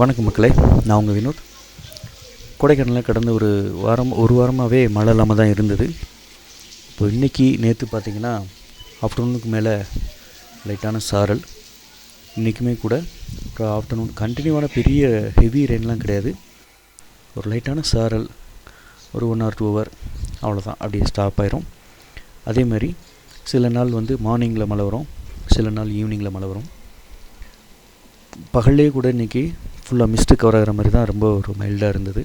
வணக்கம் மக்களே, நான் உங்கள் வினோத். கொடைக்கானலில் கடந்த ஒரு வாரமாகவே மழை இல்லாமல் தான் இருந்தது. இப்போ இன்றைக்கி நேற்று பார்த்திங்கன்னா ஆஃப்டர்நூனுக்கு மேலே லைட்டான சாரல். இன்றைக்குமே கூட ஆஃப்டர்நூன் கண்டினியூவான பெரிய ஹெவி ரெயின்லாம் கிடையாது. ஒரு லைட்டான சாரல், ஒரு 1 or 2 hour அவ்வளோதான், அப்படியே ஸ்டாப் ஆயிரும். அதேமாதிரி சில நாள் மார்னிங்கில் மழை வரும், சில நாள் ஈவினிங்கில் மழை வரும். பகல்லே கூட இன்றைக்கி ஃபுல்லாக மிஸ்ட்டு கவர் ஆகிற மாதிரி தான் ரொம்ப ஒரு மைல்டாக இருந்தது.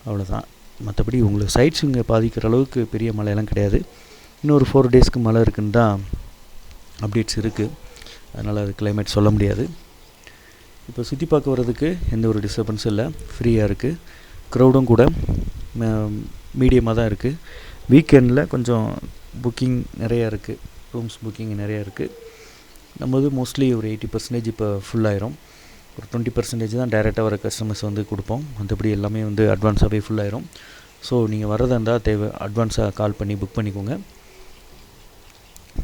அவ்வளோதான். மற்றபடி உங்களுக்கு சைட்ஸ் இங்கே பாதிக்கிற அளவுக்கு பெரிய மழையெல்லாம் கிடையாது. இன்னும் ஒரு 4 daysக்கு மழை இருக்குன்னு தான் அப்டேட்ஸ் இருக்குது. அதனால் அது கிளைமேட் சொல்ல முடியாது. இப்போ சுற்றி பார்க்க வர்றதுக்கு எந்த ஒரு டிஸ்டர்பன்ஸும் இல்லை, ஃப்ரீயாக இருக்குது. க்ரௌடும் கூட மீடியமாக தான் இருக்குது. வீக்கெண்டில் கொஞ்சம் புக்கிங் நிறையா இருக்குது, ரூம்ஸ் புக்கிங் நிறையா இருக்குது. நம்ம மோஸ்ட்லி ஒரு 80% இப்போ ஃபுல்லாயிரும். ஒரு 20% தான் டைரெக்டாக வர கஸ்டமர்ஸ் கொடுப்போம். மற்றபடி எல்லாமே அட்வான்ஸாகவே ஃபுல்லாயிரும். ஸோ நீங்கள் வரதா இருந்தால் அட்வான்ஸாக கால் பண்ணி புக் பண்ணிக்கோங்க.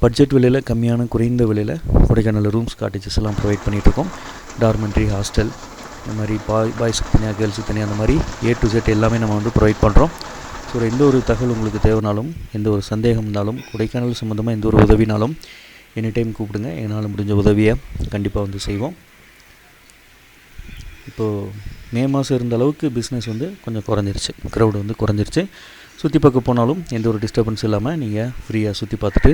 பட்ஜெட் விலையில் கம்மியான குறைந்த விலையில் கொடைக்கானலில் ரூம்ஸ் காட்டேஜஸ் எல்லாம் ப்ரொவைட் பண்ணிகிட்ருக்கோம். டார்மெண்ட்ரி, ஹாஸ்டல், இந்த மாதிரி பாய்ஸுக்கு தனியாக, கேர்ள்ஸுக்கு தனியாக, அந்த மாதிரி A to Z எல்லாமே நம்ம ப்ரொவைட் பண்ணுறோம். ஸோ எந்த ஒரு தகவல் உங்களுக்கு தேவைனாலும், எந்த ஒரு சந்தேகம் இருந்தாலும், கொடைக்கானல் சம்மந்தமாக எந்த ஒரு உதவினாலும் எனி டைம் கூப்பிடுங்க. என்னால் முடிஞ்ச உதவியை கண்டிப்பாக செய்வோம். இப்போது மே மாதம் இருந்த அளவுக்கு பிஸ்னஸ் கொஞ்சம் குறைஞ்சிருச்சு, க்ரௌடு குறைஞ்சிருச்சு. சுற்றி பார்க்க போனாலும் எந்த ஒரு டிஸ்டர்பன்ஸ் இல்லாமல் நீங்கள் ஃப்ரீயாக சுற்றி பார்த்துட்டு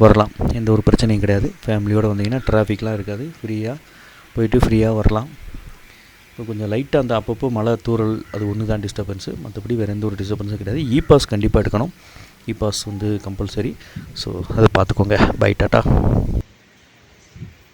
வரலாம். எந்த ஒரு பிரச்சனையும் கிடையாது. ஃபேமிலியோடு வந்தீங்கன்னா டிராஃபிக்லாம் இருக்காது, ஃப்ரீயாக போயிட்டு ஃப்ரீயாக வரலாம். இப்போ கொஞ்சம் லைட்டாக அப்பப்போ மழை தூறல், அது ஒன்று தான் டிஸ்டர்பன்ஸு. மற்றபடி வேறு எந்த ஒரு டிஸ்டர்பன்ஸும் கிடையாது. இ-பாஸ் கண்டிப்பாக எடுக்கணும். E-pass compulsory. ஸோ அதை பார்த்துக்கோங்க. Bye, tata.